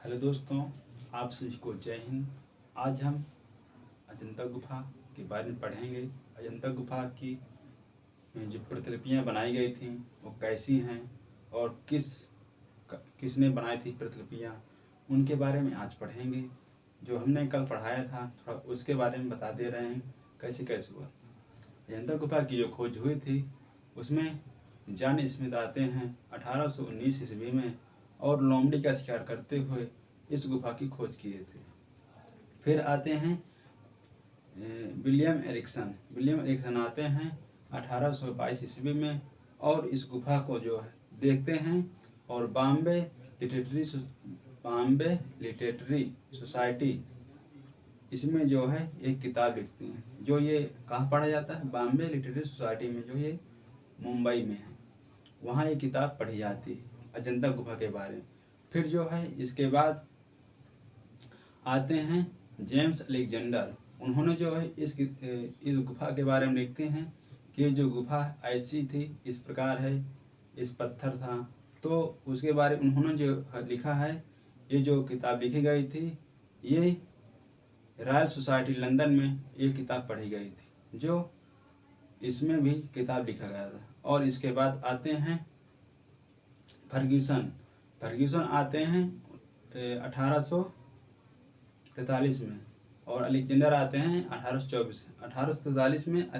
Hello दोस्तों, आप सभी को जय हिंद। आज हम अजंता गुफा के बारे में पढ़ेंगे। अजंता गुफा की जो प्रतिलिपियां बनाई गई थी वो कैसी हैं और किसने बनाई थी प्रतिलिपियां, उनके बारे में आज पढ़ेंगे। जो हमने कल पढ़ाया था थोड़ा उसके बारे में बता दे रहे हैं कैसे कैसे हुआ। अजंता गुफा की जो खोज हुई थी उसमें जॉन स्मिथ आते हैं 1819 ईस्वी में और लोमड़ी का शिकार करते हुए इस गुफा की खोज किए थे। फिर आते हैं विलियम एरिक्सन आते हैं 1822 ईस्वी में और इस गुफा को जो है देखते हैं और बॉम्बे लिटरेटरी सोसाइटी इसमें जो है एक किताब लिखती हैं। जो ये कहाँ पढ़ा जाता है? बॉम्बे लिटरेरी सोसाइटी में, जो ये मुंबई में है, वहाँ ये किताब पढ़ी जाती है अजंता गुफा के बारे में। फिर जो है इसके बाद आते हैं जेम्स अलेक्जेंडर। उन्होंने जो है इस गुफा के बारे में लिखते हैं कि जो गुफा ऐसी थी, इस प्रकार है, इस पत्थर था। तो उसके बारे में उन्होंने जो लिखा है, ये जो किताब लिखी गई थी, ये रॉयल सोसाइटी लंदन में ये किताब पढ़ी गई थी, जो इसमें भी किताब लिखा गया था। और इसके बाद आते हैं फर्ग्यूसन आते हैं 1843 में और अलेक्जेंडर आते हैं 1843 में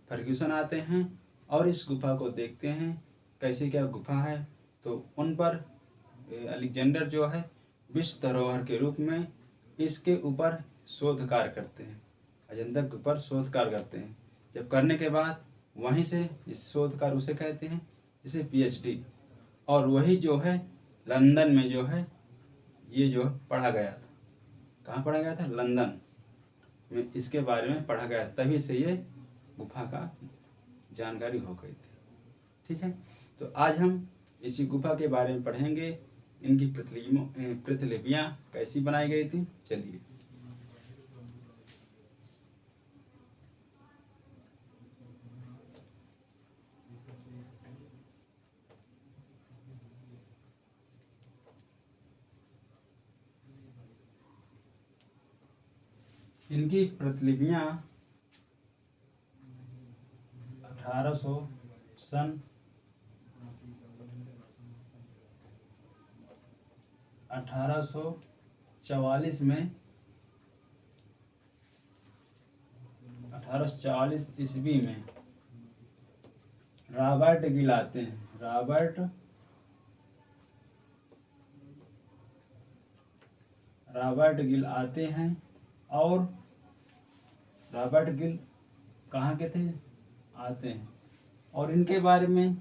फर्ग्यूसन आते हैं और इस गुफा को देखते हैं कैसी क्या गुफा है। तो उन पर अलेक्जेंडर जो है विश्व धरोहर के रूप में इसके ऊपर शोध कार्य करते हैं, अजंता के ऊपर शोध कार्य करते हैं। जब करने के बाद वहीं से इस शोध कार्य उसे कहते हैं इसे PhD। और वही जो है लंदन में जो है ये जो पढ़ा गया था। कहाँ पढ़ा गया था? लंदन में इसके बारे में पढ़ा गया, तभी से ये गुफा का जानकारी हो गई थी। ठीक है, तो आज हम इसी गुफा के बारे में पढ़ेंगे। इनकी प्रतिलिपियां कैसी बनाई गई थी, चलिए। इनकी प्रतिलिपियां 1844 में 1844 ईस्वी में रॉबर्ट गिल आते हैं। रॉबर्ट गिल आते हैं और रॉबर्ट गिल कहाँ के थे? आते हैं और इनके बारे में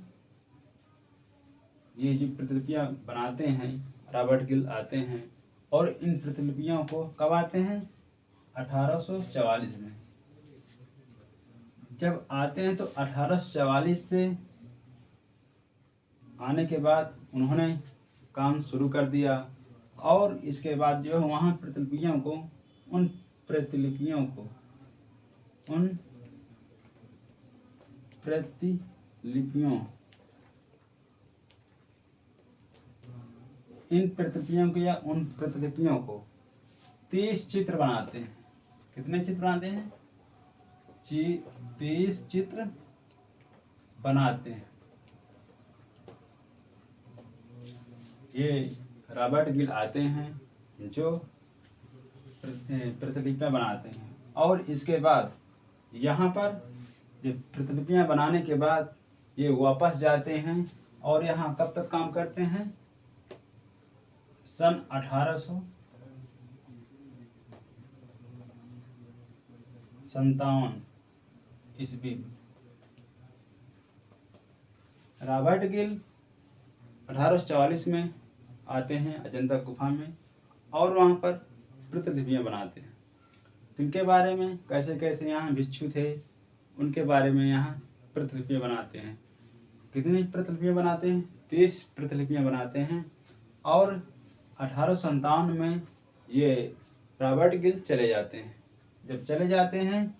ये जो प्रतिलिपियां बनाते हैं, रॉबर्ट गिल आते हैं और इन प्रतिलिपियों को कब आते हैं? 1844 में। जब आते हैं तो 1844 से आने के बाद उन्होंने काम शुरू कर दिया और इसके बाद जो है वहाँ उन प्रतिलिपियों को 30 चित्र बनाते हैं। कितने चित्र बनाते हैं? 30 चित्र बनाते हैं। ये रॉबर्ट गिल आते हैं जो प्रतिलिपियां बनाते हैं और इसके बाद यहाँ पर जो प्रतिलिपियां बनाने के बाद ये वापस जाते हैं और यहाँ कब तक काम करते हैं? सन 1857 ईस्वी। रॉबर्ट गिल 1844 में आते हैं अजंता गुफा में और वहाँ पर प्रतिलिपियां बनाते हैं। इनके बारे में कैसे कैसे यहाँ भिक्षु थे उनके बारे में यहाँ प्रतिलिपियां बनाते हैं। कितनी प्रतिलिपियां बनाते हैं? 30 प्रतिलिपियां बनाते हैं और 1857 में ये रॉबर्ट गिल चले जाते हैं। जब चले जाते हैं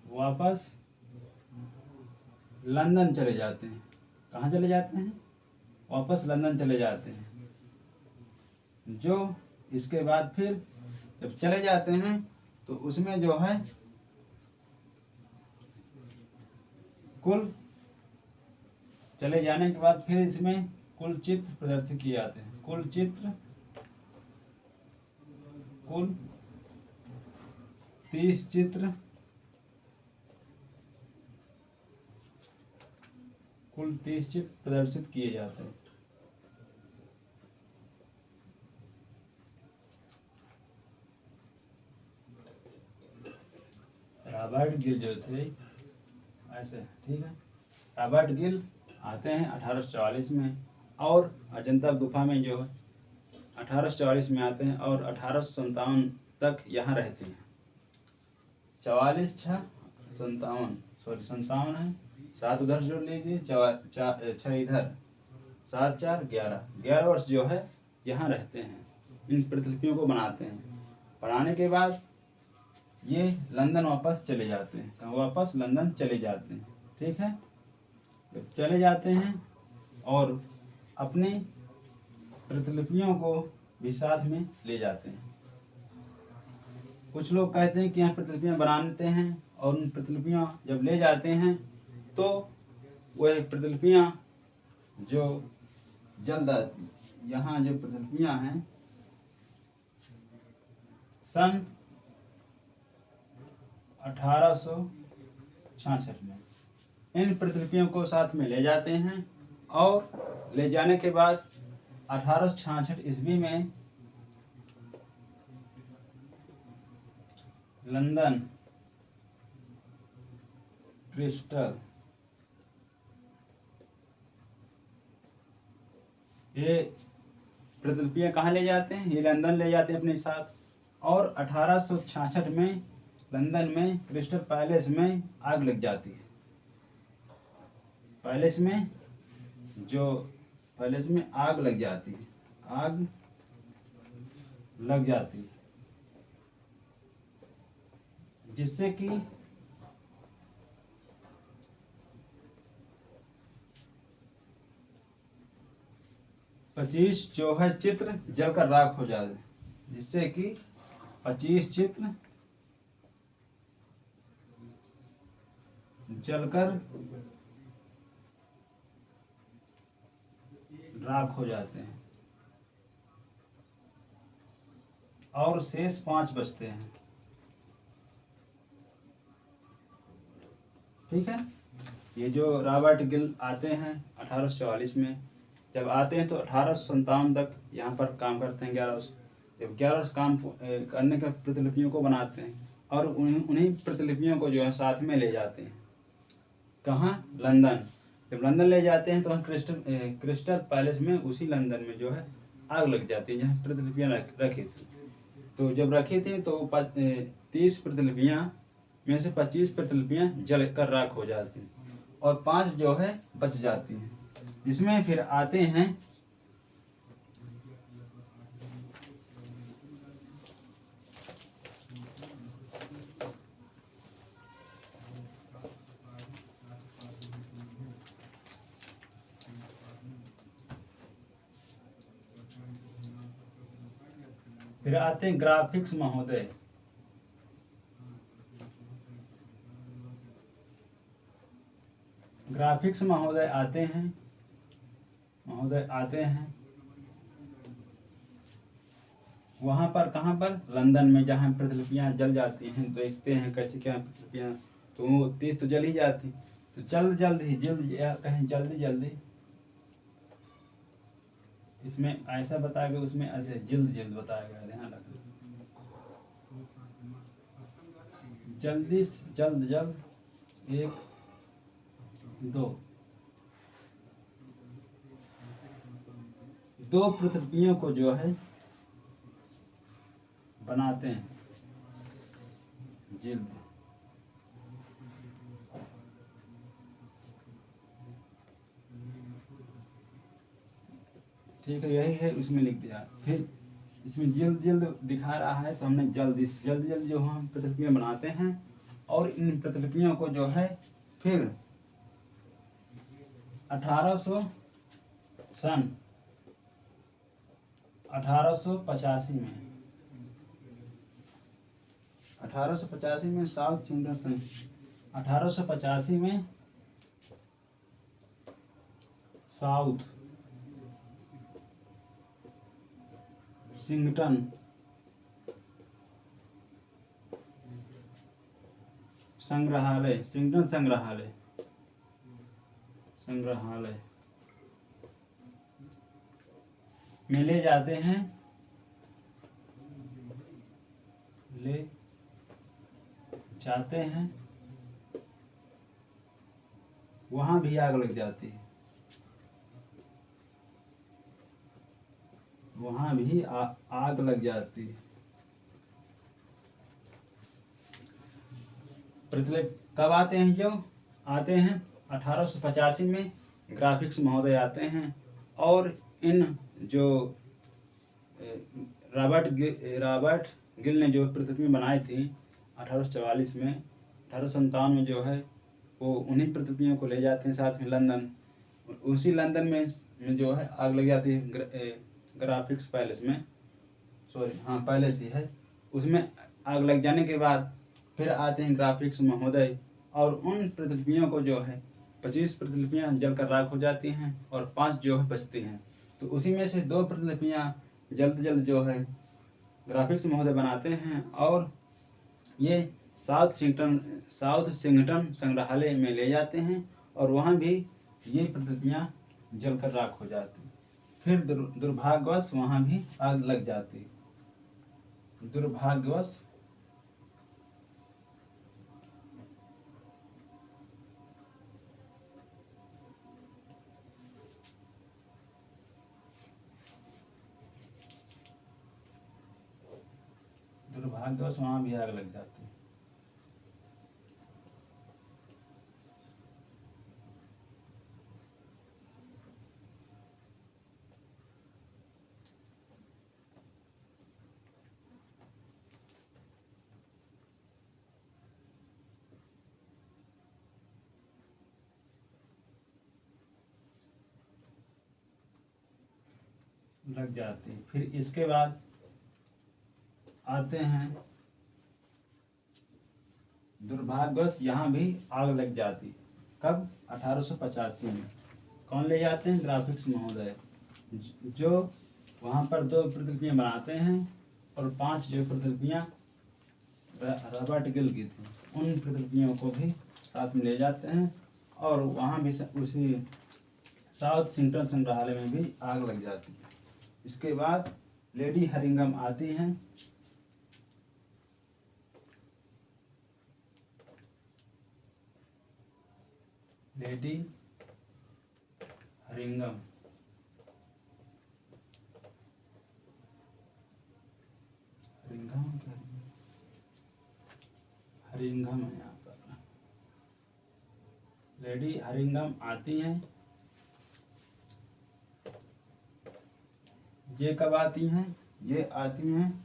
वापस लंदन चले जाते हैं। कहाँ चले जाते हैं? वापस लंदन चले जाते हैं। जो इसके बाद फिर जब चले जाते हैं तो उसमें जो है कुल चले जाने के बाद फिर इसमें कुल चित्र प्रदर्शित किए जाते हैं। कुल 30 चित्र प्रदर्शित किए जाते हैं। रॉबर्ट गिल जो थे ऐसे, ठीक है, रॉबर्ट गिल आते हैं 1844 में और अजंता गुफा में जो है 1844 में आते हैं और 1857 तक यहाँ रहते हैं। 57 है, 7 उधर जोड़ लीजिए, 6 इधर, 7 4 11 वर्ष जो है यहाँ रहते हैं। इन प्रतिलिपियों को बनाते हैं। बनाने के बाद ये लंदन वापस चले जाते हैं। कहाँ वापस? लंदन चले जाते हैं। ठीक है, जब चले जाते हैं और अपनी प्रतिलिपियों को भी साथ में ले जाते हैं। कुछ लोग कहते हैं कि यहाँ प्रतिलिपियाँ बनाते हैं और उन प्रतिलिपियाँ जब ले जाते हैं तो वह प्रतिलिपियाँ जो जल्द आती, यहाँ जो प्रतिलिपियाँ हैं सन 1866 में इन प्रतिलिपियों को साथ में ले जाते हैं और ले जाने के बाद 1866 ईस्वी में लंदन क्रिस्टल, ये प्रतिलिपियाँ कहाँ ले जाते हैं? ये लंदन ले जाते हैं अपने साथ। और 1866 में लंदन में क्रिस्टल पैलेस में आग लग जाती है। पैलेस में आग लग जाती है, आग लग जाती है, जिससे कि पच्चीस जो है चित्र जलकर राख हो जाते, जिससे कि 25 चित्र जलकर राख हो जाते हैं और शेष 5 बचते हैं। ठीक है, ये जो रॉबर्ट गिल आते हैं 1844 में, जब आते हैं तो 1857 तक यहाँ पर काम करते हैं 11 वर्ष। जब 11 वर्ष काम करने के प्रतिलिपियों को बनाते हैं और उन्हीं प्रतिलिपियों को जो है साथ में ले जाते हैं। कहाँ? लंदन। जब लंदन ले जाते हैं तो हम क्रिस्टल पैलेस में, उसी लंदन में जो है आग लग जाती है जहाँ प्रतिलिपियाँ रखी थी। तो जब रखी थी तो 30 प्रतिलिपियाँ में से 25 प्रतिलिपियाँ जल कर राख हो जाती हैं और 5 जो है बच जाती हैं। इसमें फिर आते हैं ग्राफिक्स महोदय। ग्राफिक्स महोदय आते हैं वहाँ पर, कहाँ पर? लंदन में, जहाँ प्रतिलिपियाँ जल जाती हैं। तो देखते हैं कैसे क्या प्रतिलिपियाँ, तो 30 तो जल ही जाती, तो जल्दी इसमें ऐसा बताया गया, उसमें ऐसे जल्द बताया गया, ध्यान रखना। जल्द 1 2 प्रतिलिपियों को जो है बनाते हैं जल्द। ठीक है, यही है, उसमें लिख दिया। फिर इसमें जल्द दिखा रहा है तो हमने जल्द जो हम प्रतिलिपियाँ बनाते हैं और इन प्रतिलिपियों को जो है फिर 1800 सन 1885 में 1885 में साउथ सिंगटन 1885 में साउथ सिंगटन संग्रहालय सिंगटन संग्रहालय में ले जाते हैं वहाँ भी आग लग जाती है, वहाँ भी आग लग जाती है। प्रतिलिपि कब आते हैं? जो आते हैं 1885 में ग्राफिक्स महोदय आते हैं और इन जो रॉबर्ट गिल ने जो प्रतिलिपि बनाई थी 1844 में, 1857 में जो है वो उन्हीं प्रतिलिपियों को ले जाते हैं साथ में लंदन। उसी लंदन में जो है आग लग जाती है ग्राफिक्स पैलेस में, पैलेस ही है, उसमें आग लग जाने के बाद फिर आते हैं ग्राफिक्स महोदय और उन प्रतिलिपियों को जो है 25 प्रतिलिपियाँ जलकर राख हो जाती हैं और 5 जो है बचती हैं। तो उसी में से 2 प्रतिलिपियाँ जल्द जो है ग्राफिक्स महोदय बनाते हैं और ये साउथ सिंगटन संग्रहालय में ले जाते हैं और वहाँ भी ये प्रतिलिपियाँ जलकर राख हो जाती हैं। फिर दुर्भाग्यवश वहाँ भी आग लग जाती है। दुर्भाग्यवश वहाँ भी आग लग जाती है। लग जाती है। फिर इसके बाद आते हैं दुर्भाग्यवश यहाँ भी आग लग जाती। कब? 1885 में। कौन ले जाते हैं? ग्राफिक्स महोदय, जो वहाँ पर 2 प्रतिलिपियाँ बनाते हैं और 5 जो प्रतिलिपियाँ रॉबर्ट गिल की थी उन प्रतिलिपियों को भी साथ में ले जाते हैं और वहाँ भी उसी साउथ सिंगटन संग्रहालय में भी आग लग जाती है। इसके बाद लेडी हरिंगम आती हैं। लेडी हरिंगम हरिंगम है यहाँ पर। लेडी हरिंगम आती हैं। ये कब आती हैं? ये आती हैं,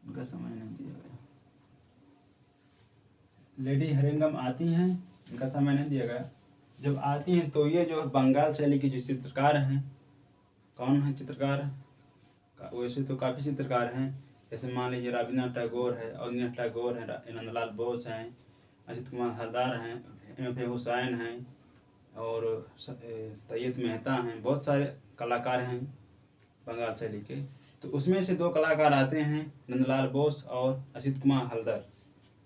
उनका समय नहीं दिया गया। लेडी हरिंगम आती हैं, इनका समय नहीं दिया गया। जब आती हैं तो ये जो बंगाल शैली की जो चित्रकार हैं, कौन है चित्रकार? वैसे तो काफ़ी चित्रकार हैं, जैसे मान लीजिए रविन्द्रनाथ टैगोर है, अवनीश टैगोर है, नंदलाल बोस हैं, अजित कुमार हलदार हैं, M.F. हुसैन हैं और तैयब मेहता हैं। बहुत सारे कलाकार हैं बंगाल शैली के। तो उसमें से 2 कलाकार आते हैं, नंदलाल बोस और अजित कुमार हलदर।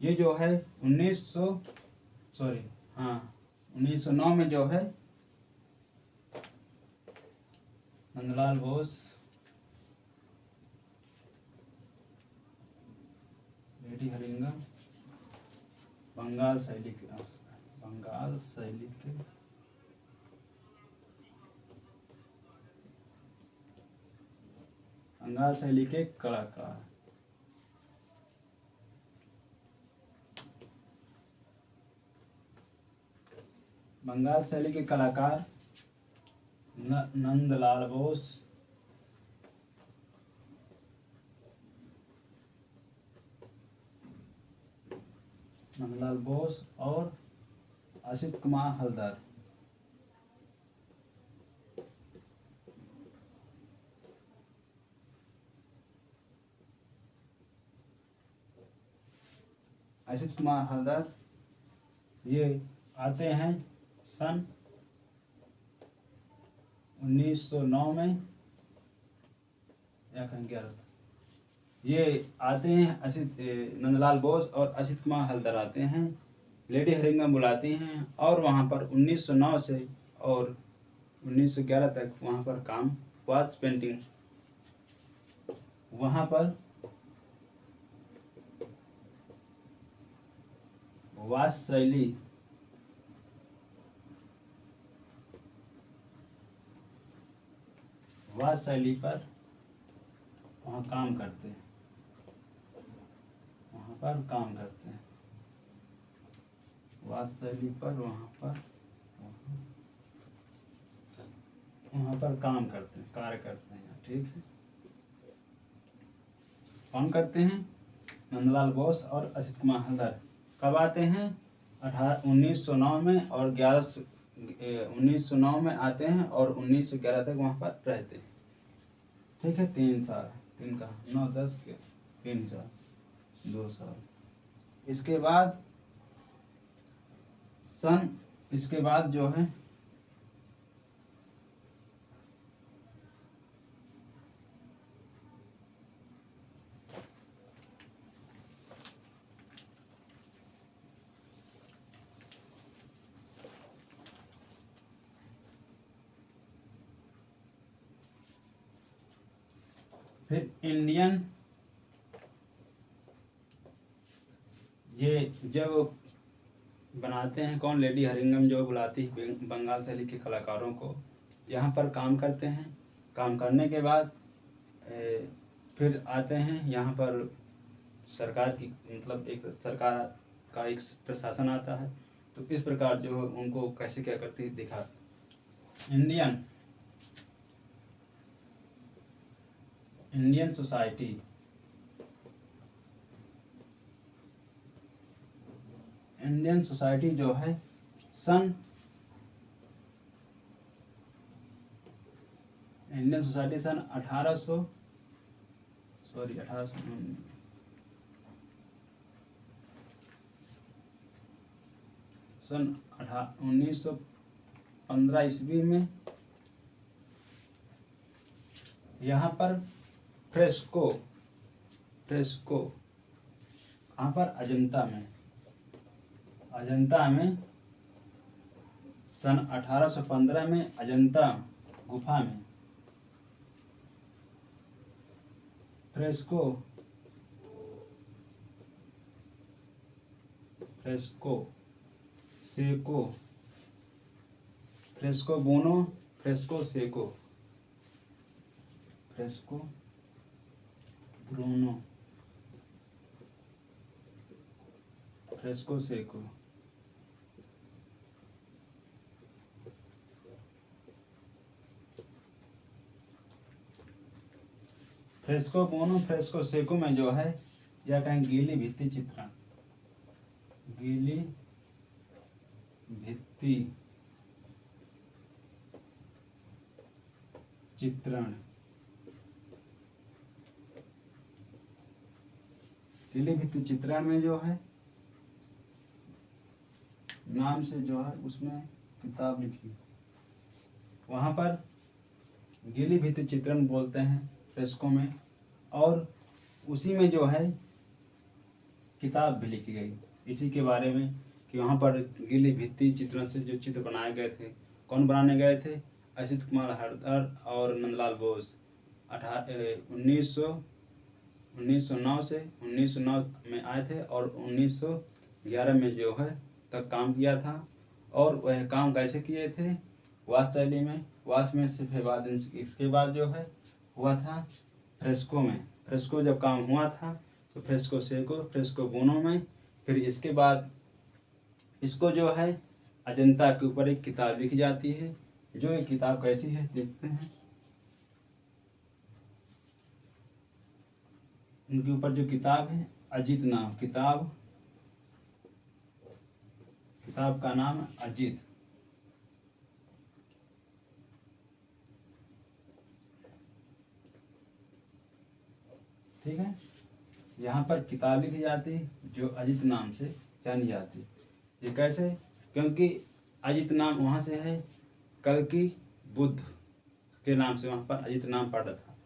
ये जो है 1909 में जो है नंदलाल बोस, लेडी हरिंगम बंगाल शैली के कलाकार। बंगाल शैली के कलाकार नंदलाल बोस, और असित कुमार हलदर। असित कुमार हलदर ये आते हैं सन 1909 में, या कहीं 11, ये आते हैं असित नंदलाल बोस और असित कुमार हलदर आते हैं, लेडी हरिंगम बुलाती हैं और वहाँ पर 1909 से और 1911 तक वहाँ पर काम वाश पेंटिंग, वहाँ पर वाश शैली पर वहाँ काम करते हैं, वहाँ पर काम करते हैं, वाश शैली पर वहाँ पर काम करते हैं, कार्य करते हैं। ठीक है, कौन करते हैं? नंदलाल बोस और असित कुमार हलदर। कब आते हैं? 1909 में और 1909 में आते हैं और 1911 तक वहाँ पर रहते हैं। ठीक है, 3 साल, 3 का 9 10 के 3 साल 2 साल। इसके बाद जो है फिर इंडियन, ये जब बनाते हैं कौन? लेडी हरिंगम जो बुलाती है बंगाल शैली के कलाकारों को, यहाँ पर काम करते हैं। काम करने के बाद फिर आते हैं यहाँ पर सरकार की, मतलब एक सरकार का एक प्रशासन आता है, तो इस प्रकार जो है उनको कैसे क्या करती है दिखा। इंडियन सोसाइटी जो है इंडियन सोसाइटी सन 1800 सन 1915 ईस्वी में यहाँ पर फ्रेस्को कहाँ पर? अजंता में सन 1815 में अजंता गुफा में fresco buono, fresco secco, fresco bruno, fresco secco, fresco buono, fresco secco में जो है या कहीं गीली भित्ति चित्रण, गीली भित्ति चित्रण, गीली भित्ति चित्रण में जो है नाम से जो है उसमें किताब लिखी, वहाँ पर गीली भित्ति चित्रण बोलते हैं फ्रेस्को में, और उसी में जो है किताब भी लिखी गई इसी के बारे में कि वहाँ पर गीली भित्ति चित्रण से जो चित्र बनाए गए थे, कौन बनाने गए थे? असित कुमार हलदर और नंदलाल बोस। 1909 से 1909 में आए थे और 1911 में जो है तक काम किया था। और वह काम कैसे किए थे? वाश शैली में, वाश में से फिर बाद इसके बाद जो है हुआ था फ्रेस्को में। फ्रेस्को जब काम हुआ था तो फ्रेस्को सेको, फ्रेस्को बोनो में, फिर इसके बाद इसको जो है अजंता के ऊपर एक किताब लिखी जाती है। जो ये किताब कैसी है देखते हैं। उनके ऊपर जो किताब है, अजित नाम किताब किताब का नाम है अजीत। ठीक है, यहाँ पर किताब लिखी जाती जो अजित नाम से जानी जाती। ये कैसे? क्योंकि अजित नाम वहाँ से है, कल की बुद्ध के नाम से वहाँ पर अजित नाम पड़ा था।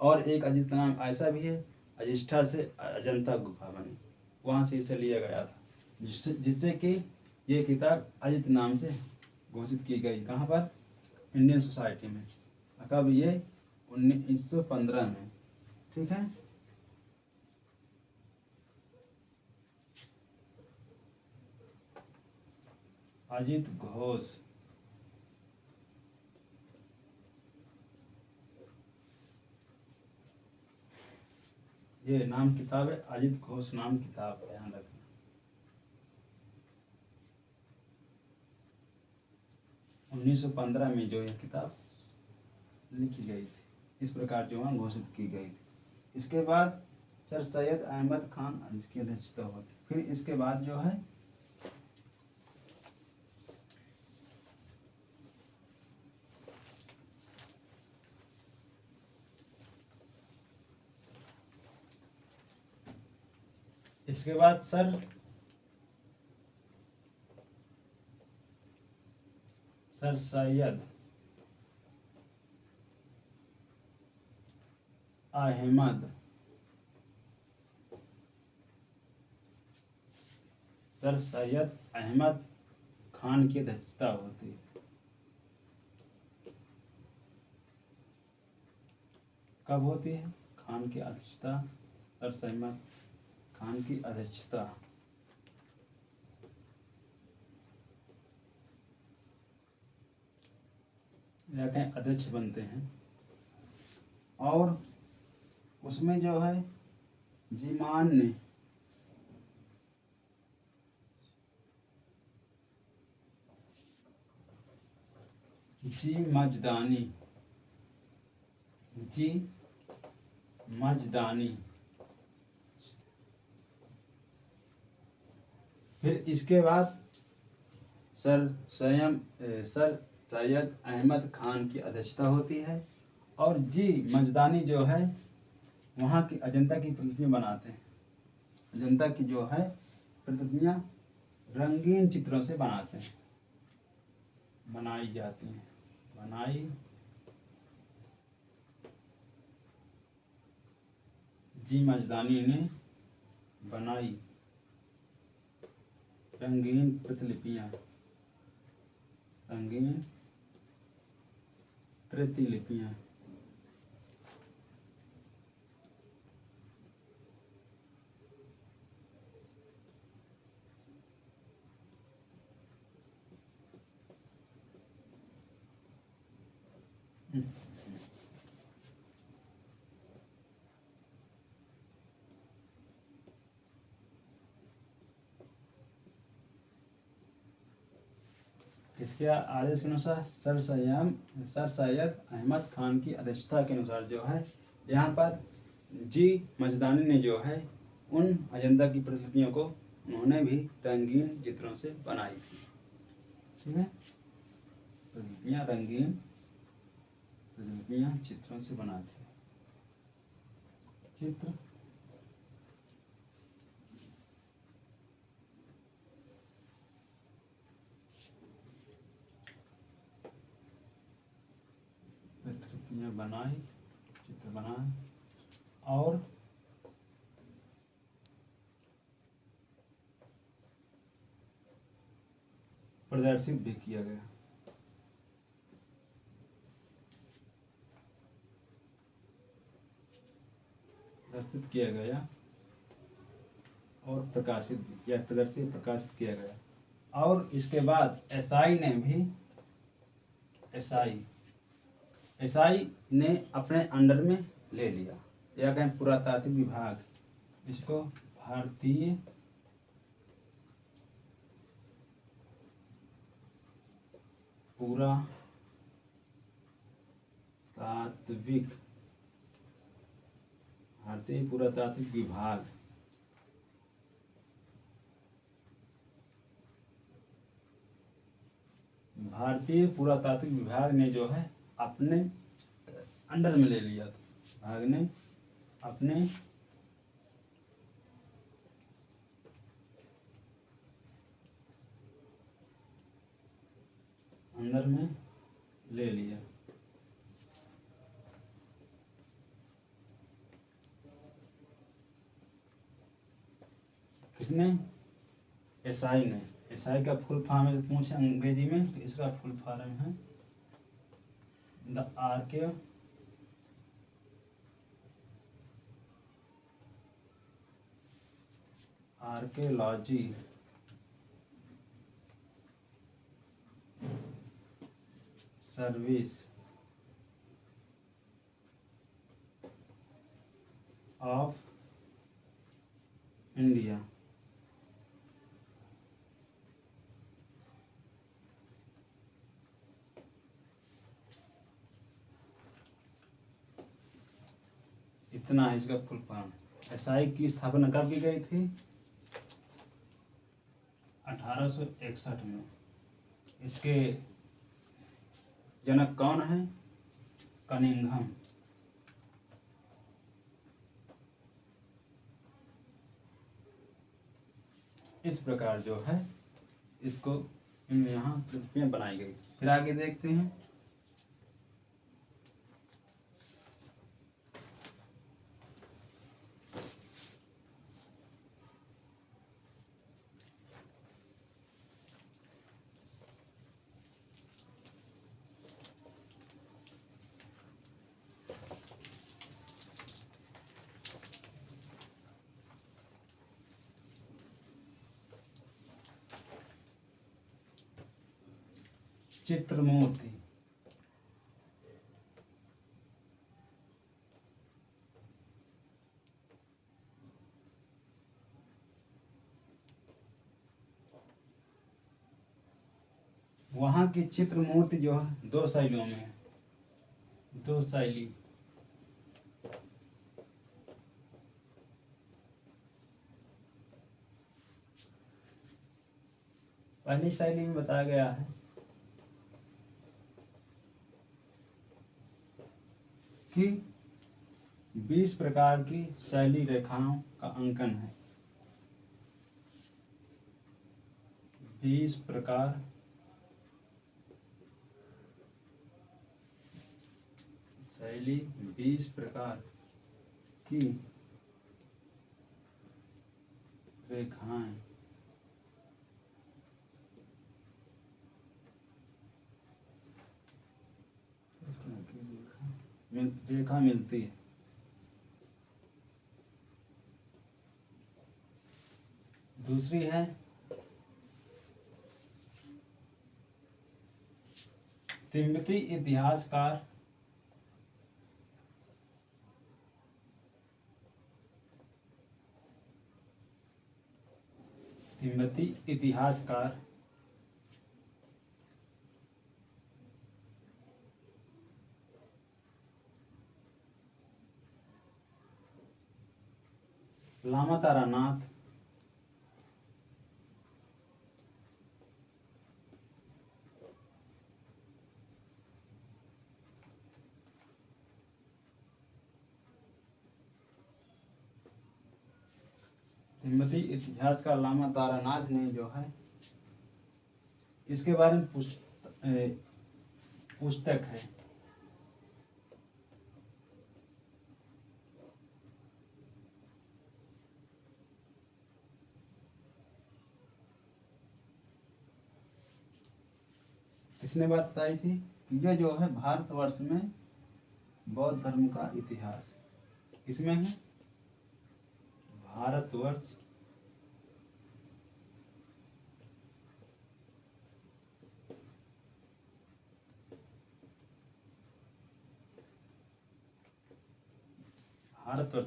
और एक अजित नाम ऐसा भी है, अजिष्ठा से अजंता गुफा बनी, वहाँ से इसे लिया गया था, जिससे कि ये किताब अजित नाम से घोषित की गई। कहाँ पर? इंडियन सोसाइटी में। कब? ये 1915 में। ठीक है, अजित घोष। ये नाम किताब है, अजित घोष नाम किताब, ध्यान रखना। उन्नीस 1915 में जो यह किताब लिखी गई थी, इस प्रकार जो है घोषित की गई थी। इसके बाद सर सैयद अहमद खान इसकी अध्यक्षता होती। फिर इसके बाद जो है सर सैयद अहमद सर सैयद अहमद खान की अध्यक्षता होती है। कब होती है? खान की अध्यक्षता, सर सैयद खान की अध्यक्षता। कहें अध्यक्ष बनते हैं। और उसमें जो है जीमान ने जी मजदानी। फिर इसके बाद सर सैयद अहमद खान की अध्यक्षता होती है। और जी मजदानी जो है वहाँ की अजंता की प्रतिलिपियाँ बनाते हैं। अजंता की जो है प्रतिलिपियाँ रंगीन चित्रों से बनाई जाती हैं। जी मजदानी ने बनाई रंगीन प्रतिलिपियाँ। इसके आदेश के अनुसार सर सैयद अहमद खान की अध्यक्षता के अनुसार जो है यहाँ पर जी मजदानी ने जो है उन अजंता की प्रतिलिपियों को उन्होंने भी रंगीन चित्रों से बनाई थी। ठीक है, प्रतिलिपियाँ रंगीन प्रतिलिपियाँ चित्रों से बनाते हैं। चित्र बनाए, चित्र बनाए और प्रदर्शित भी किया गया। और प्रकाशित भी किया, प्रकाशित किया गया। और इसके बाद एसआई ने अपने अंडर में ले लिया, या कहें पुरातात्विक विभाग, इसको भारतीय पुरातात्विक विभाग भारतीय पुरातात्विक विभाग ने जो है अपने अंडर में ले लिया था, विभाग ने अपने अंदर में ले लिया। किसने? एसआई ने। एसआई का फुल फॉर्म है पूछे अंग्रेजी में, तो इसका फुल फॉर्म है the archaeology service of India. इतना है इसका फुल फॉर्म। एसआई की स्थापना कब की गई थी? 1861 में। इसके जनक कौन है? कनिंघम। इस प्रकार जो है इसको यहाँ प्रतिलिपियां बनाई गई। फिर आगे देखते हैं। चित्रमूर्ति। वहाँ की चित्रमूर्ति जो है दो शैलियों में है, दो शैली। पहली शैली में बताया गया है कि 20 प्रकार की शैली रेखाओं का अंकन है। 20 प्रकार शैली, 20 प्रकार की रेखाएं रेखा मिलती है। दूसरी है तिब्बती इतिहासकार लामा तारानाथ तिब्बती इतिहासकार लामा तारानाथ ने जो है इसके बारे में पुस्तक है। किसने बात बताई थी कि ये जो है भारतवर्ष में बौद्ध धर्म का इतिहास इसमें है। भारतवर्ष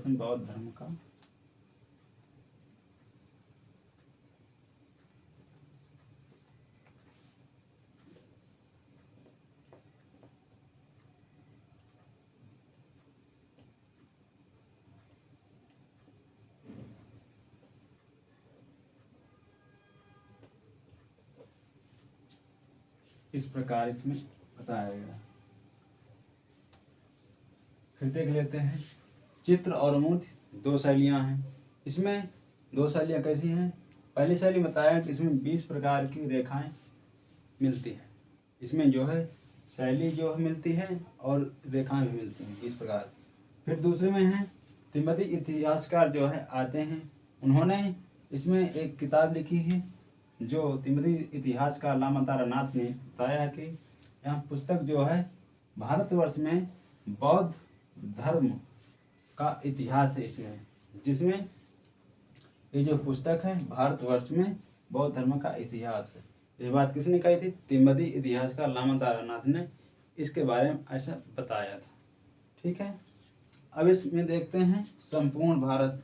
में बौद्ध धर्म का इस प्रकार इसमें बताया गया। फिर देख लेते हैं, चित्र और मूर्ति दो शैलियाँ हैं। इसमें दो शैलियाँ कैसी हैं? पहली शैली बताया कि इसमें 20 प्रकार की रेखाएं मिलती हैं। इसमें जो है शैली जो है मिलती है और रेखाएं भी मिलती हैं 20 प्रकार। फिर दूसरे में है तिब्बती इतिहासकार जो है आते हैं, उन्होंने इसमें एक किताब लिखी है जो तिब्बती इतिहासकार लामा तारानाथ ने बताया कि यह पुस्तक जो है भारतवर्ष में बौद्ध धर्म का इतिहास है इसमें, जिसमें ये जो पुस्तक है भारतवर्ष में बौद्ध धर्म का इतिहास है। ये बात किसने कही थी? तिब्बती इतिहासकार लामा तारानाथ ने इसके बारे में ऐसा बताया था। ठीक है, अब इसमें देखते हैं संपूर्ण भारत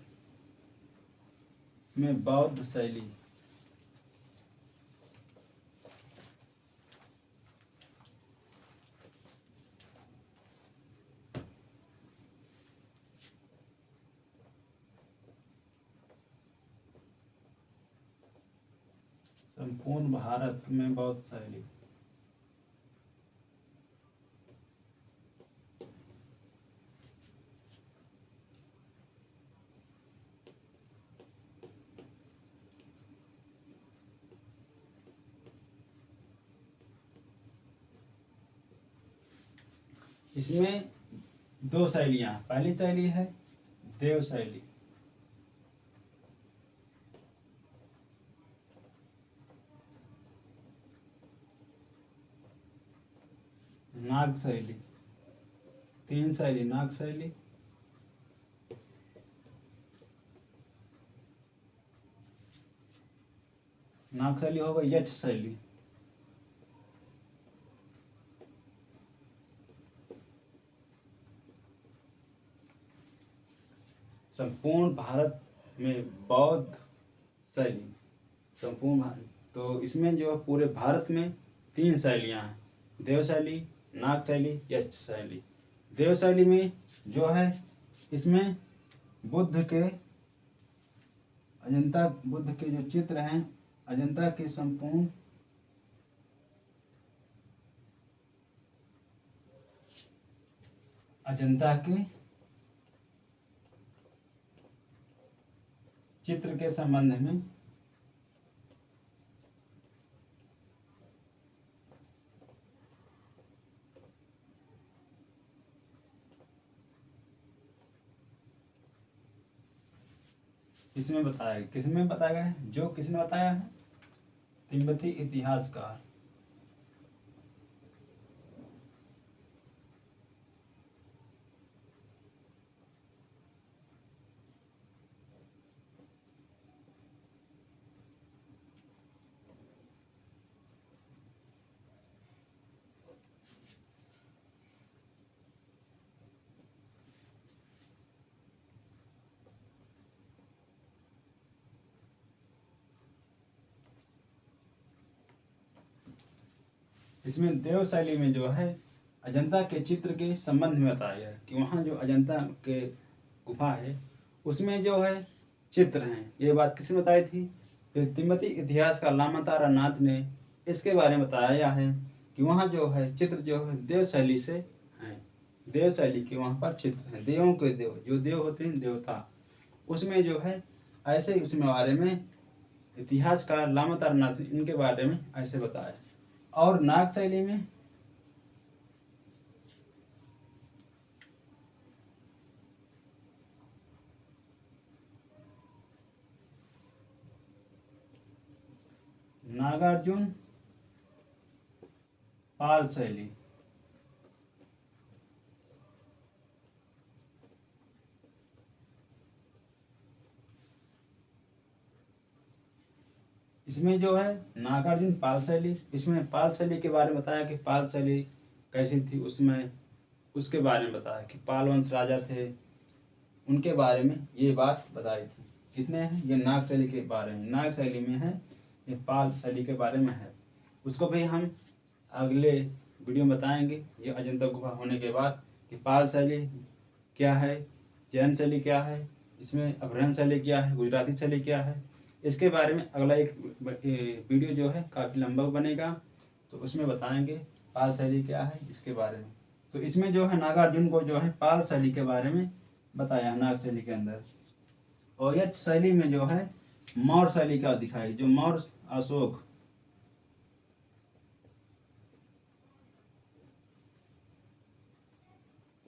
में बौद्ध शैली। संपूर्ण भारत में बौद्ध शैली। इसमें दो शैलियाँ, पहली शैली है देव शैली, नाग शैली, तीन शैली नाग शैली, नाग शैली होगा यक्ष शैली, संपूर्ण भारत में बौद्ध शैली, संपूर्ण भारत। तो इसमें जो पूरे भारत में तीन शैलियाँ हैं, देव शैली, नाग शैली, यक्ष शैली। देव शैली में जो है इसमें बुद्ध के अजंता बुद्ध के जो चित्र हैं, अजंता के संपूर्ण अजंता के चित्र के संबंध में इसमें बताया, किसमें बताया गया है? जो किसने बताया है? तिब्बती इतिहासकार। इसमें देव शैली में जो है अजंता के चित्र के संबंध में बताया है कि वहाँ जो अजंता के गुफा है उसमें जो है चित्र हैं। ये बात किसने बताई थी? तो तिब्बती इतिहासकार लामा तारानाथ ने इसके बारे में बताया है कि वहाँ जो है चित्र जो है देव शैली से हैं, देव शैली के वहाँ पर चित्र हैं, देवों के देव, जो देव होते हैं देवता, उसमें जो है ऐसे उसमें बारे में इतिहासकार लामा तारानाथ ने इनके बारे में ऐसे बताया। और नाग शैली में नागार्जुन पाल शैली, इसमें जो है नागार्जुन पाल शैली, इसमें पाल शैली के बारे में बताया कि पाल शैली कैसी थी, उसमें उसके बारे में बताया कि पाल वंश राजा थे, उनके बारे में ये बात बताई थी। किसने है? ये नाग शैली के बारे में, नाग शैली में है, ये पाल शैली के बारे में है। उसको भी हम अगले वीडियो में बताएंगे, ये अजंता गुफा होने के बाद, कि पाल शैली क्या है, जैन शैली क्या है, इसमें अभ्रंश शैली क्या है, गुजराती शैली क्या है। इसके बारे में अगला एक वीडियो जो है काफ़ी लंबा बनेगा, तो उसमें बताएंगे पाल शैली क्या है इसके बारे में। तो इसमें जो है नागार्जुन को जो है पाल शैली के बारे में बताया नाग शैली के अंदर। और यक्ष शैली में जो है मौर्य शैली का दिखाई, जो मौर्य अशोक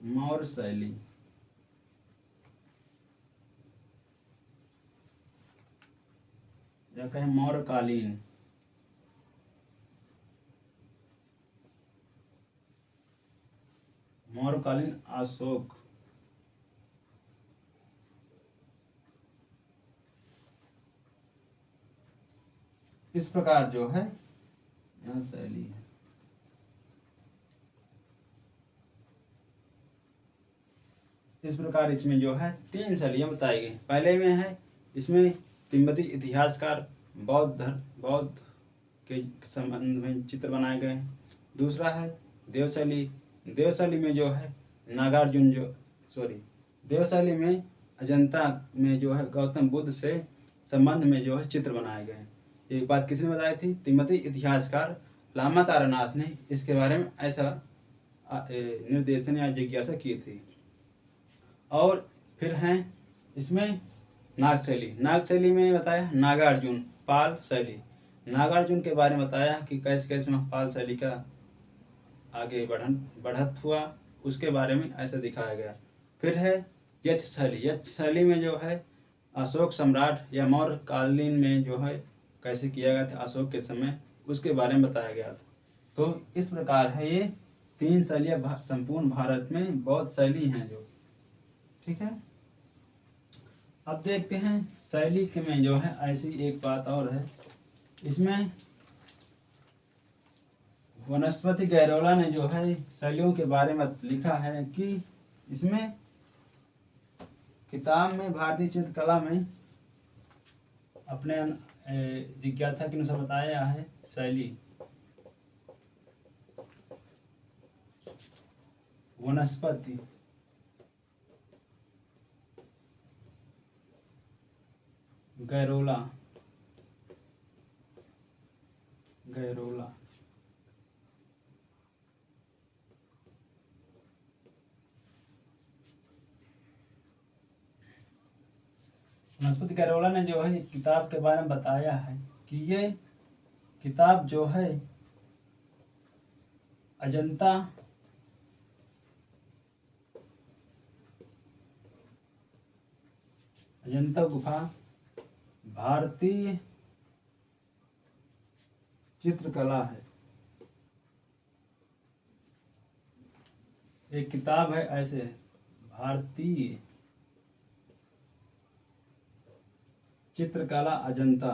मौर्य शैली, या कहें मौर्यकालीन, मौर्यकालीन अशोक, इस प्रकार जो है यह शैली है। इस प्रकार इसमें जो है 3 शैलियाँ बताई गई। पहले में है इसमें तिब्बती इतिहासकार बौद्ध के संबंध में चित्र बनाए गए हैं। दूसरा है देवशैली, देवशैली में जो है नागार्जुन देवशैली में अजंता में जो है गौतम बुद्ध से संबंध में जो है चित्र बनाए गए हैं। एक बात किसने बताई थी? तिब्बती इतिहासकार लामा तारानाथ ने इसके बारे में ऐसा निर्देशन या जिज्ञासा की थी। और फिर हैं इसमें नागशैली, नागशैली में बताया नागार्जुन पाल शैली, नागार्जुन के बारे में बताया कि कैसे कैसे पाल शैली का आगे बढ़त हुआ, उसके बारे में ऐसा दिखाया गया। फिर है यक्ष शैली, यक्ष शैली में जो है अशोक सम्राट या मौर्य कालीन में जो है कैसे किया गया था अशोक के समय, उसके बारे में बताया गया था। तो इस प्रकार है ये 3 शैलियाँ संपूर्ण भारत में बौद्ध शैली हैं जो, ठीक है। अब देखते हैं शैली के में जो है ऐसी एक बात और है, इसमें वनस्पति गैरोला ने जो है शैलियों के बारे में लिखा है कि इसमें किताब में भारतीय चित्रकला में अपने जिज्ञासा के अनुसार बताया है शैली वनस्पति गैरोला वनस्पति गैरोला ने जो है किताब के बारे में बताया है कि ये किताब जो है अजंता गुफा, भारतीय चित्रकला है। एक किताब है ऐसे भारतीय चित्रकला अजंता,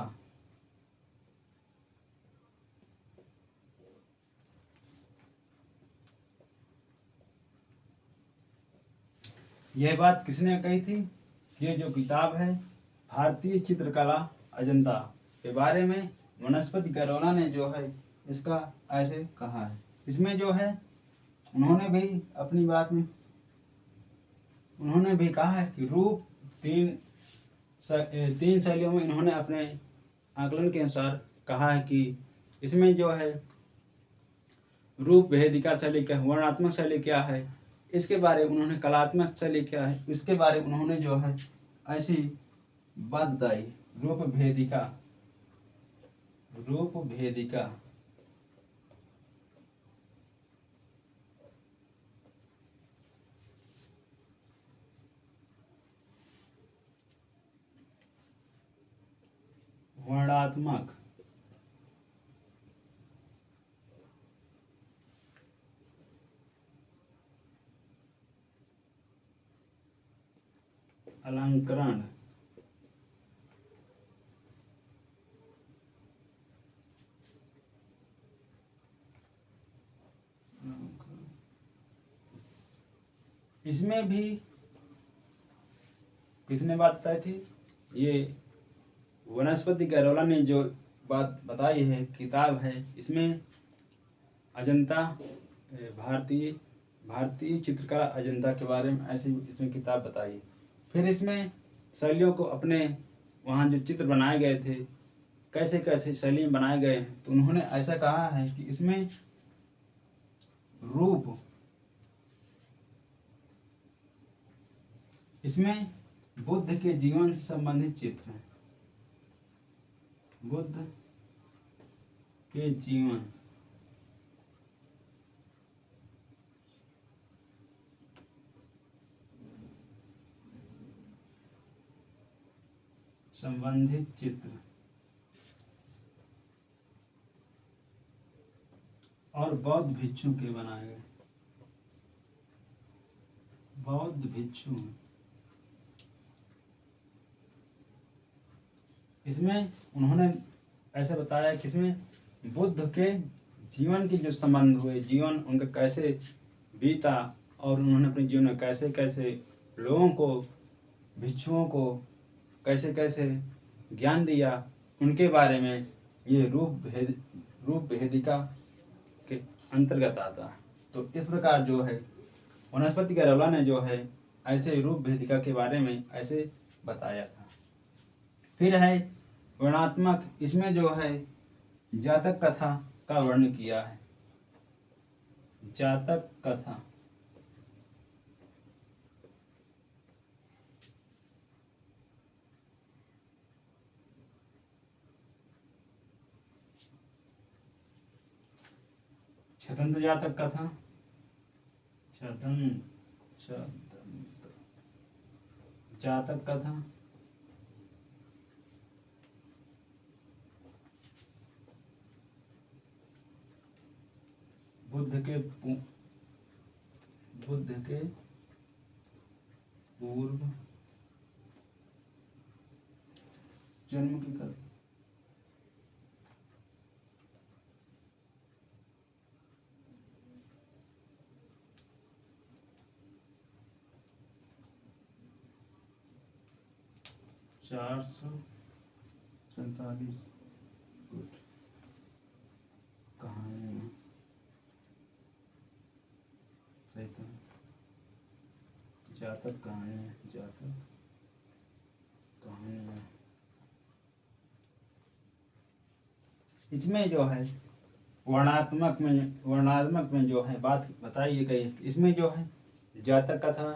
यह बात किसने कही थी? ये जो किताब है भारतीय चित्रकला अजंता के बारे में वनस्पति गैरोला ने जो है इसका ऐसे कहा है। इसमें जो है उन्होंने भी अपनी बात में उन्होंने भी कहा है कि रूप तीन शैलियों में इन्होंने अपने आकलन के अनुसार कहा है कि इसमें जो है रूप भेदिका शैली क्या है, वर्णात्मक शैली क्या है, इसके बारे में उन्होंने कलात्मक शैली क्या है, इसके बारे में उन्होंने जो है ऐसी बात बताई। रूप भेदिका वर्णात्मक अलंकरण इसमें भी किसने बात बताई थी? ये वनस्पति गैरोला ने जो बात बताई है, किताब है, इसमें अजंता भारतीय चित्रकला अजंता के बारे में ऐसी इसमें किताब बताई। फिर इसमें शैलियों को अपने वहाँ जो चित्र बनाए गए थे कैसे कैसे शैली में बनाए गए हैं। तो उन्होंने ऐसा कहा है कि इसमें रूप, इसमें बुद्ध के जीवन से संबंधित चित्र हैं, बुद्ध के जीवन संबंधित चित्र और बौद्ध भिक्षु के बनाए गए, बौद्ध भिक्षु। इसमें उन्होंने ऐसे बताया कि इसमें बुद्ध के जीवन के जो संबंध हुए, जीवन उनका कैसे बीता और उन्होंने अपने जीवन में कैसे कैसे लोगों को, भिक्षुओं को कैसे कैसे ज्ञान दिया, उनके बारे में ये रूप भेदिका के अंतर्गत आता है। तो इस प्रकार जो है वनस्पति गैरवला ने जो है ऐसे रूप भेदिका के बारे में ऐसे बताया था। फिर है वर्णात्मक, इसमें जो है जातक कथा का वर्णन किया है, जातक कथा। छदंत जातक कथा, छदंत जातक कथा, बुद्ध के पूर्व जन्म की कथा, चार सौ 47 कहानी जातक कहानी, जातक कहानी। इसमें जो है वर्णात्मक में जो है बात बताई गई, इसमें जो है जातक कथा,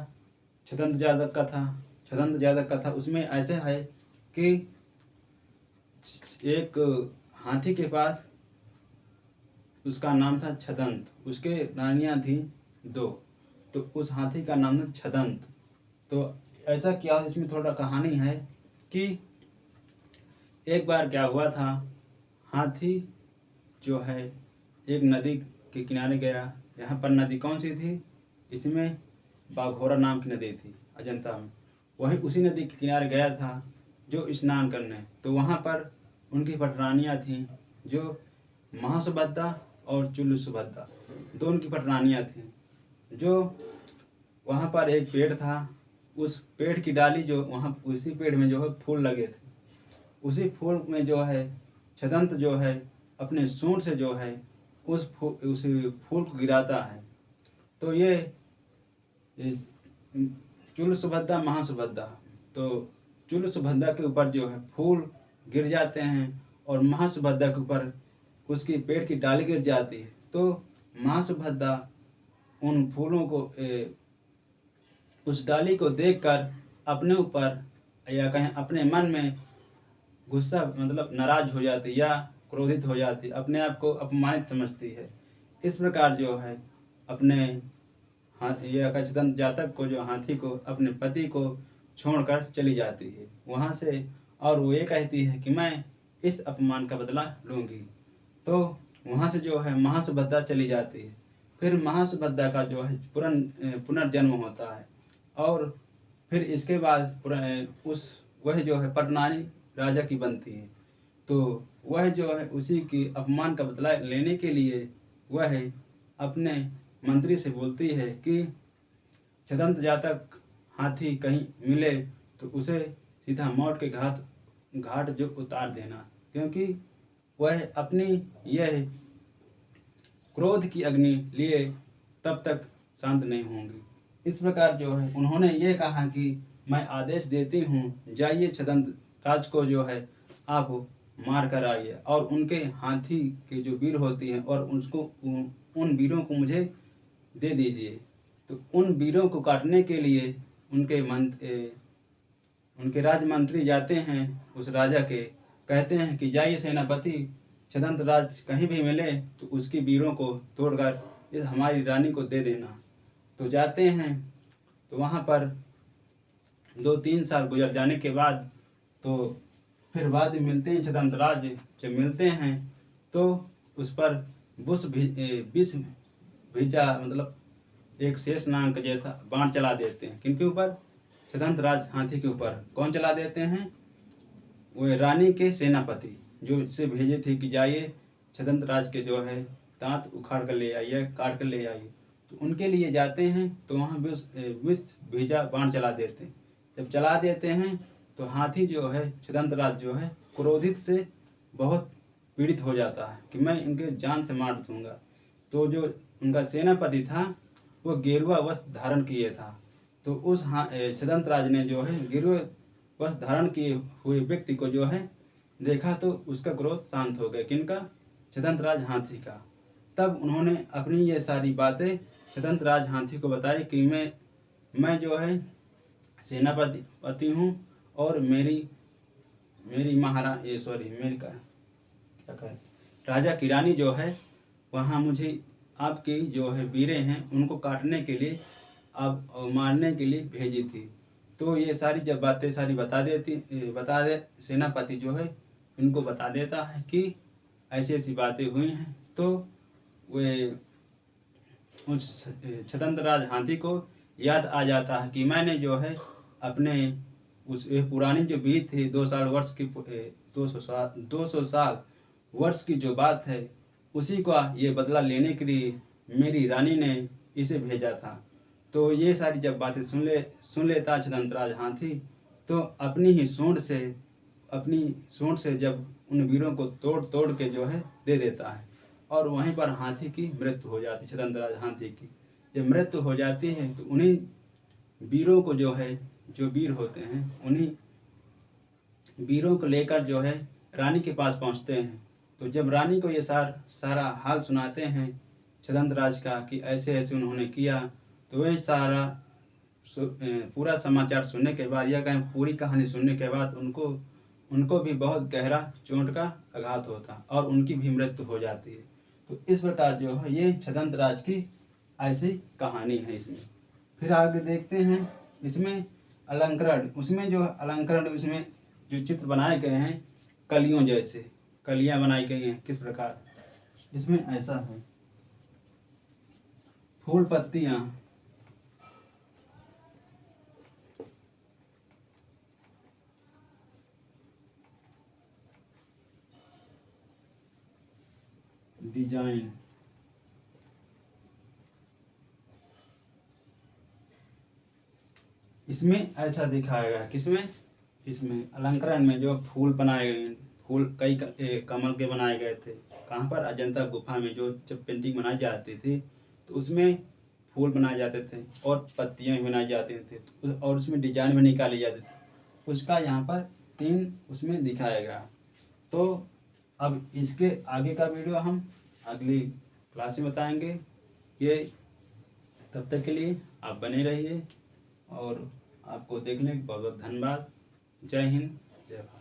छदंत जातक कथा, उसमें ऐसे है कि एक हाथी के पास, उसका नाम था छदंत, उसके रानियां थी 2, तो उस हाथी का नाम था छदंत। तो ऐसा क्या, इसमें थोड़ा कहानी है कि एक बार क्या हुआ था, हाथी जो है एक नदी के किनारे गया। यहाँ पर नदी कौन सी थी, इसमें बाघोरा नाम की नदी थी अजंता में, वही उसी नदी के किनारे गया था जो स्नान करने। तो वहाँ पर उनकी पटरानियाँ थीं, जो महासुभद्दा और चुल्लू सुभद्दा, दोनों की पटरानियाँ थीं। जो वहाँ पर एक पेड़ था, उस पेड़ की डाली जो वहाँ, उसी पेड़ में जो है फूल लगे थे, उसी फूल में जो है छदंत जो है अपने सूंड से जो है उस फूल को गिराता है। तो ये चुल्लू सुभद्दा महासुभद्दा, तो चुल्लू सुभद्दा के ऊपर जो है फूल गिर जाते हैं और महासुभद्दा के ऊपर उसकी पेड़ की डाली गिर जाती है। तो महासुभद्दा उन फूलों को उस डाली को देखकर अपने ऊपर या कहें अपने मन में गुस्सा, मतलब नाराज हो जाती या क्रोधित हो जाती, अपने आप को अपमानित समझती है। इस प्रकार जो है अपने यह छदंत जातक को, जो हाथी को, अपने पति को छोड़कर चली जाती है वहाँ से, और वो ये कहती है कि मैं इस अपमान का बदला लूँगी। तो वहाँ से जो है महासुभद्दा चली जाती है। फिर महासुभद्दा का जो है पुनर्जन्म होता है, और फिर इसके बाद वह जो है पटनानी राजा की बनती है। तो वह जो है उसी की अपमान का बदला लेने के लिए वह अपने मंत्री से बोलती है कि छदंत जातक हाथी कहीं मिले तो उसे सीधा मौत के घाट जो उतार देना, क्योंकि वह अपनी यह क्रोध की अग्नि लिए तब तक शांत नहीं होंगी। इस प्रकार जो है उन्होंने ये कहा कि मैं आदेश देती हूँ, जाइए छदंत राज को जो है आप मार कर आइए और उनके हाथी के जो वीर होती हैं और उसको उन वीरों को मुझे दे दीजिए। तो उन वीरों को काटने के लिए उनके राजमंत्री जाते हैं उस राजा के, कहते हैं कि जाइए सेनापति, छदंत राज कहीं भी मिले तो उसकी वीरों को तोड़कर इस हमारी रानी को दे देना। तो जाते हैं, तो वहाँ पर 2-3 साल गुजर जाने के बाद तो फिर बाद में मिलते हैं छदंत राज। जब मिलते हैं तो उस पर विष भेजा, मतलब एक शेष नाग का जैसा बाण चला देते हैं। किनके ऊपर? छदंत राज हाथी के ऊपर। कौन चला देते हैं? वो रानी के सेनापति जो इससे भेजे थे कि जाइए छदंत राज के जो है दांत उखाड़ कर ले आइए, काट कर ले आइए। तो उनके लिए जाते हैं तो वहाँ विष भेजा बाण चला देते हैं। जब चला देते हैं तो हाथी जो है छदंत राज जो है क्रोधित से बहुत पीड़ित हो जाता है कि मैं इनके जान से मार दूंगा। तो जो उनका सेनापति था वो गेरुआ वस्त्र धारण किए था। तो उस छदंत राज ने जो है गेरुआ वस्त्र धारण किए हुए व्यक्ति को जो है देखा तो उसका क्रोध शांत हो गया। किनका? छदंत राज हाथी का। तब उन्होंने अपनी ये सारी बातें छदंत राज हाथी को बताई कि मैं जो है सेनापति हूँ और मेरी राजा की रानी जो है वहाँ मुझे आपकी जो है वीरें हैं उनको काटने के लिए, आप मारने के लिए भेजी थी। तो ये सारी जब बातें सारी बता दे सेनापति जो है इनको बता देता है कि ऐसी ऐसी बातें हुई हैं। तो वे उस छदंत राज हाथी को याद आ जाता है कि मैंने जो है अपने उस पुरानी जो बीत थी 200 साल वर्ष की जो बात है उसी का ये बदला लेने के लिए मेरी रानी ने इसे भेजा था। तो ये सारी जब बातें सुन लेता छदंत राज हाथी तो अपनी सूंड से जब उन वीरों को तोड़ के जो है दे देता है और वहीं पर हाथी की मृत्यु हो जाती है। छदंत राज हाथी की जब मृत्यु हो जाती है तो उन्हीं वीरों को जो है, जो वीर होते हैं उन्हीं वीरों को लेकर जो है रानी के पास पहुंचते हैं। तो जब रानी को ये सारा हाल सुनाते हैं छदंत राज का कि ऐसे ऐसे उन्होंने किया, तो वह सारा पूरा समाचार सुनने के बाद या कहें पूरी कहानी सुनने के बाद उनको भी बहुत गहरा चोट का आघात होता और उनकी भी मृत्यु हो जाती है। तो इस प्रकार जो है ये छदंत राज की ऐसी कहानी है। इसमें फिर आगे देखते हैं इसमें अलंकरण, उसमें जो अलंकरण उसमें जो चित्र बनाए गए हैं कलियों जैसे कलियां बनाई गई हैं। किस प्रकार? इसमें ऐसा है फूल पत्तियां, डिजाइन, इसमें ऐसा दिखाया गया। किसमें? इसमें अलंकरण में जो फूल बनाए गए हैं, फूल कई कमल के बनाए गए थे। कहाँ पर? अजंता गुफा में जो जब पेंटिंग बनाई जाती थी तो उसमें फूल बनाए जाते थे और पत्तियां भी बनाई जाती थी और उसमें डिजाइन भी निकाली जाती थी। उसका यहाँ पर 3 उसमें दिखाया गया। तो अब इसके आगे का वीडियो हम अगली क्लास में बताएंगे। ये तब तक के लिए आप बने रहिए और आपको देखने के बहुत बहुत धन्यवाद। जय हिंद, जय भारत।